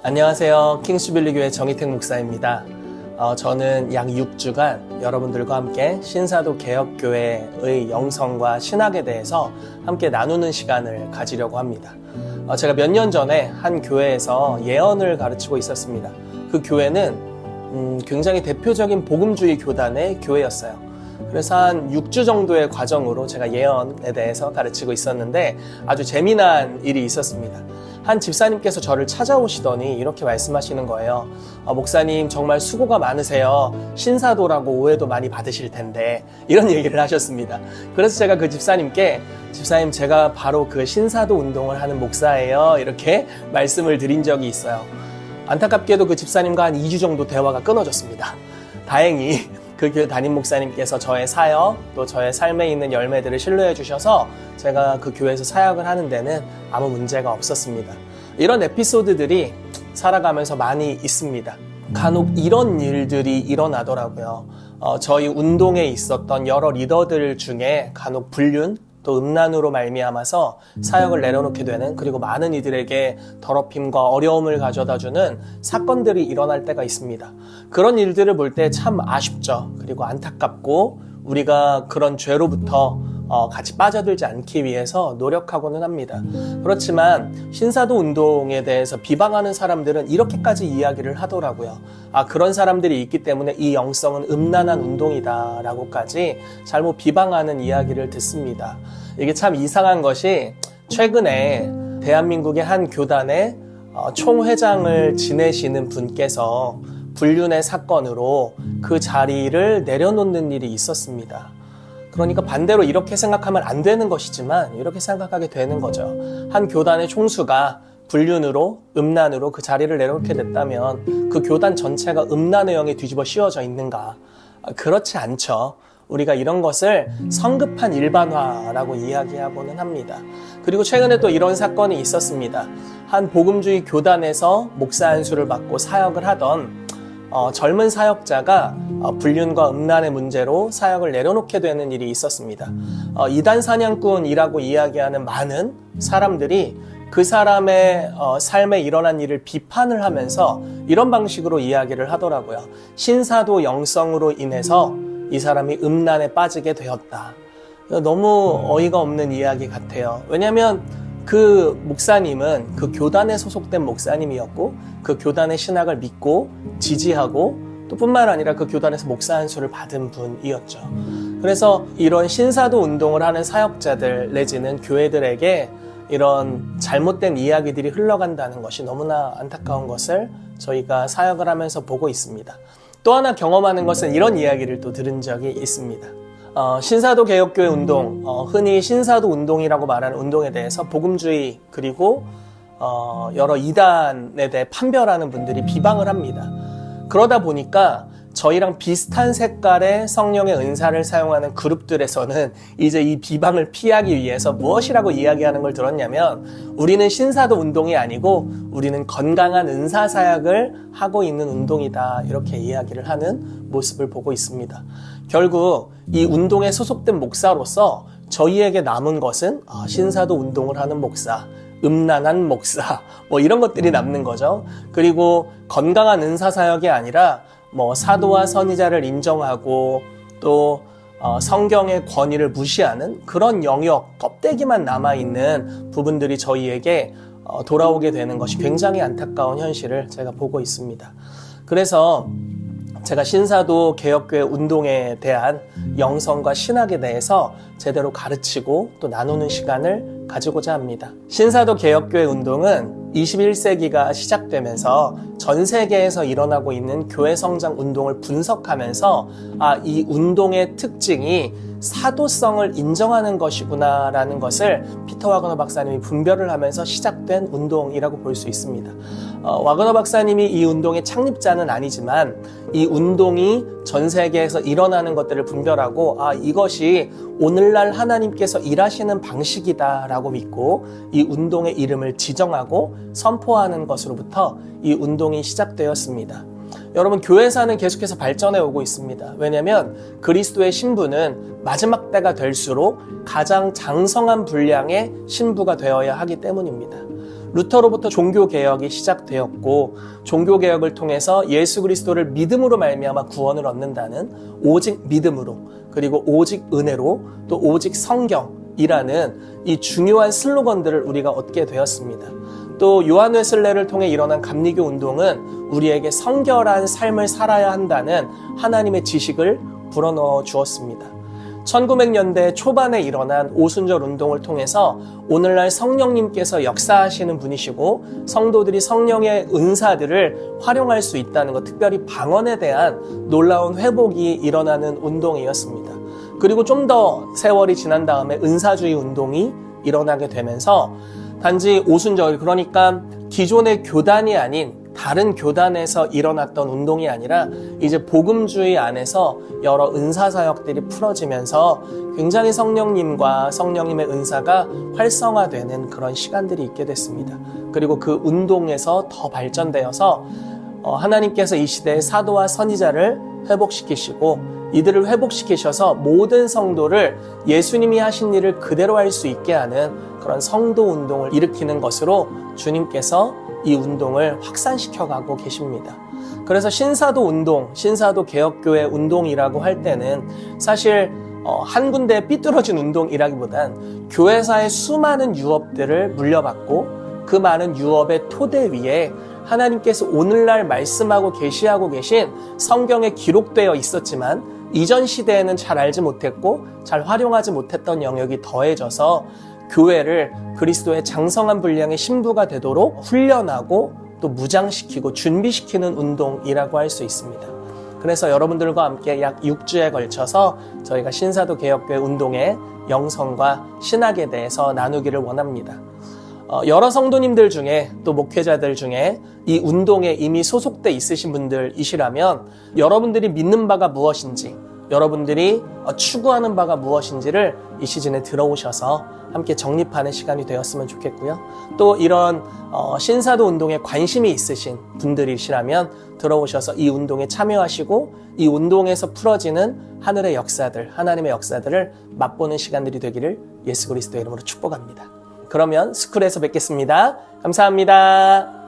안녕하세요. 킹스주빌리교회 정희택 목사입니다. 저는 약 6주간 여러분들과 함께 신사도 개혁교회의 영성과 신학에 대해서 함께 나누는 시간을 가지려고 합니다. 제가 몇 년 전에 한 교회에서 예언을 가르치고 있었습니다. 그 교회는 굉장히 대표적인 복음주의 교단의 교회였어요. 그래서 한 6주 정도의 과정으로 제가 예언에 대해서 가르치고 있었는데 아주 재미난 일이 있었습니다. 한 집사님께서 저를 찾아오시더니 이렇게 말씀하시는 거예요. 목사님 정말 수고가 많으세요. 신사도라고 오해도 많이 받으실 텐데, 이런 얘기를 하셨습니다. 그래서 제가 그 집사님께 집사님 제가 바로 그 신사도 운동을 하는 목사예요, 이렇게 말씀을 드린 적이 있어요. 안타깝게도 그 집사님과 한 2주 정도 대화가 끊어졌습니다. 다행히 그 교회 담임 목사님께서 저의 사역, 또 저의 삶에 있는 열매들을 신뢰해 주셔서 제가 그 교회에서 사역을 하는 데는 아무 문제가 없었습니다. 이런 에피소드들이 살아가면서 많이 있습니다. 간혹 이런 일들이 일어나더라고요. 저희 운동에 있었던 여러 리더들 중에 간혹 불륜, 또 음란으로 말미암아서 사역을 내려놓게 되는, 그리고 많은 이들에게 더럽힘과 어려움을 가져다주는 사건들이 일어날 때가 있습니다. 그런 일들을 볼 때 참 아쉽죠. 그리고 안타깝고 우리가 그런 죄로부터 같이 빠져들지 않기 위해서 노력하고는 합니다. 그렇지만 신사도 운동에 대해서 비방하는 사람들은 이렇게까지 이야기를 하더라고요. 그런 사람들이 있기 때문에 이 영성은 음란한 운동이다 라고까지 잘못 비방하는 이야기를 듣습니다. 이게 참 이상한 것이, 최근에 대한민국의 한 교단의 총회장을 지내시는 분께서 불륜의 사건으로 그 자리를 내려놓는 일이 있었습니다. 그러니까 반대로 이렇게 생각하면 안 되는 것이지만 이렇게 생각하게 되는 거죠. 한 교단의 총수가 불륜으로, 음란으로 그 자리를 내려놓게 됐다면 그 교단 전체가 음란의 영에 뒤집어 씌워져 있는가? 그렇지 않죠. 우리가 이런 것을 성급한 일반화라고 이야기하고는 합니다. 그리고 최근에 또 이런 사건이 있었습니다. 한 복음주의 교단에서 목사 안수를 받고 사역을 하던 젊은 사역자가 불륜과 음란의 문제로 사역을 내려놓게 되는 일이 있었습니다. 이단 사냥꾼이라고 이야기하는 많은 사람들이 그 사람의 삶에 일어난 일을 비판을 하면서 이런 방식으로 이야기를 하더라고요. 신사도 영성으로 인해서 이 사람이 음란에 빠지게 되었다. 너무 어이가 없는 이야기 같아요. 왜냐하면 그 목사님은 그 교단에 소속된 목사님이었고 그 교단의 신학을 믿고 지지하고 또 뿐만 아니라 그 교단에서 목사 안수를 받은 분이었죠. 그래서 이런 신사도 운동을 하는 사역자들 내지는 교회들에게 이런 잘못된 이야기들이 흘러간다는 것이 너무나 안타까운 것을 저희가 사역을 하면서 보고 있습니다. 또 하나 경험하는 것은 이런 이야기를 또 들은 적이 있습니다. 신사도 개혁교회 운동, 흔히 신사도 운동이라고 말하는 운동에 대해서 복음주의 그리고 여러 이단에 대해 판별하는 분들이 비방을 합니다. 그러다 보니까 저희랑 비슷한 색깔의 성령의 은사를 사용하는 그룹들에서는 이제 이 비방을 피하기 위해서 무엇이라고 이야기하는 걸 들었냐면, 우리는 신사도 운동이 아니고 우리는 건강한 은사 사역을 하고 있는 운동이다, 이렇게 이야기를 하는 모습을 보고 있습니다. 결국 이 운동에 소속된 목사로서 저희에게 남은 것은 신사도 운동을 하는 목사, 음란한 목사, 이런 것들이 남는 거죠. 그리고 건강한 은사 사역이 아니라 사도와 선지자를 인정하고 또 성경의 권위를 무시하는 그런 영역, 껍데기만 남아있는 부분들이 저희에게 돌아오게 되는 것이 굉장히 안타까운 현실을 제가 보고 있습니다. 그래서 제가 신사도 개혁교회 운동에 대한 영성과 신학에 대해서 제대로 가르치고 또 나누는 시간을 가지고자 합니다. 신사도 개혁교회 운동은 21세기가 시작되면서 전 세계에서 일어나고 있는 교회 성장 운동을 분석하면서 이 운동의 특징이 사도성을 인정하는 것이구나 라는 것을 피터 와그너 박사님이 분별을 하면서 시작된 운동이라고 볼 수 있습니다. 와그너 박사님이 이 운동의 창립자는 아니지만 이 운동이 전 세계에서 일어나는 것들을 분별하고 이것이 오늘날 하나님께서 일하시는 방식이다 라고 믿고 이 운동의 이름을 지정하고 선포하는 것으로부터 이 운동이 시작되었습니다. 여러분, 교회사는 계속해서 발전해 오고 있습니다. 왜냐하면 그리스도의 신부는 마지막 때가 될수록 가장 장성한 분량의 신부가 되어야 하기 때문입니다. 루터로부터 종교개혁이 시작되었고 종교개혁을 통해서 예수 그리스도를 믿음으로 말미암아 구원을 얻는다는 오직 믿음으로 그리고 오직 은혜로 또 오직 성경이라는 이 중요한 슬로건들을 우리가 얻게 되었습니다. 또 요한 웨슬레를 통해 일어난 감리교 운동은 우리에게 성결한 삶을 살아야 한다는 하나님의 지식을 불어넣어 주었습니다. 1900년대 초반에 일어난 오순절 운동을 통해서 오늘날 성령님께서 역사하시는 분이시고 성도들이 성령의 은사들을 활용할 수 있다는 것, 특별히 방언에 대한 놀라운 회복이 일어나는 운동이었습니다. 그리고 좀 더 세월이 지난 다음에 은사주의 운동이 일어나게 되면서 단지 오순절, 그러니까 기존의 교단이 아닌 다른 교단에서 일어났던 운동이 아니라 이제 복음주의 안에서 여러 은사사역들이 풀어지면서 굉장히 성령님과 성령님의 은사가 활성화되는 그런 시간들이 있게 됐습니다. 그리고 그 운동에서 더 발전되어서 하나님께서 이 시대의 사도와 선지자를 회복시키시고 이들을 회복시키셔서 모든 성도를 예수님이 하신 일을 그대로 할 수 있게 하는 그런 성도 운동을 일으키는 것으로 주님께서 이 운동을 확산시켜가고 계십니다. 그래서 신사도 운동, 신사도 개혁교회 운동이라고 할 때는 사실 한 군데에 삐뚤어진 운동이라기보단 교회사의 수많은 유업들을 물려받고 그 많은 유업의 토대 위에 하나님께서 오늘날 말씀하고 계시하고 계신 성경에 기록되어 있었지만 이전 시대에는 잘 알지 못했고 잘 활용하지 못했던 영역이 더해져서 교회를 그리스도의 장성한 분량의 신부가 되도록 훈련하고 또 무장시키고 준비시키는 운동이라고 할 수 있습니다. 그래서 여러분들과 함께 약 6주에 걸쳐서 저희가 신사도 개혁교회 운동의 영성과 신학에 대해서 나누기를 원합니다. 여러 성도님들 중에 또 목회자들 중에 이 운동에 이미 소속돼 있으신 분들이시라면 여러분들이 믿는 바가 무엇인지, 여러분들이 추구하는 바가 무엇인지를 이 시즌에 들어오셔서 함께 정립하는 시간이 되었으면 좋겠고요. 또 이런 신사도 운동에 관심이 있으신 분들이시라면 들어오셔서 이 운동에 참여하시고 이 운동에서 풀어지는 하늘의 역사들, 하나님의 역사들을 맛보는 시간들이 되기를 예수 그리스도의 이름으로 축복합니다. 그러면 스쿨에서 뵙겠습니다. 감사합니다.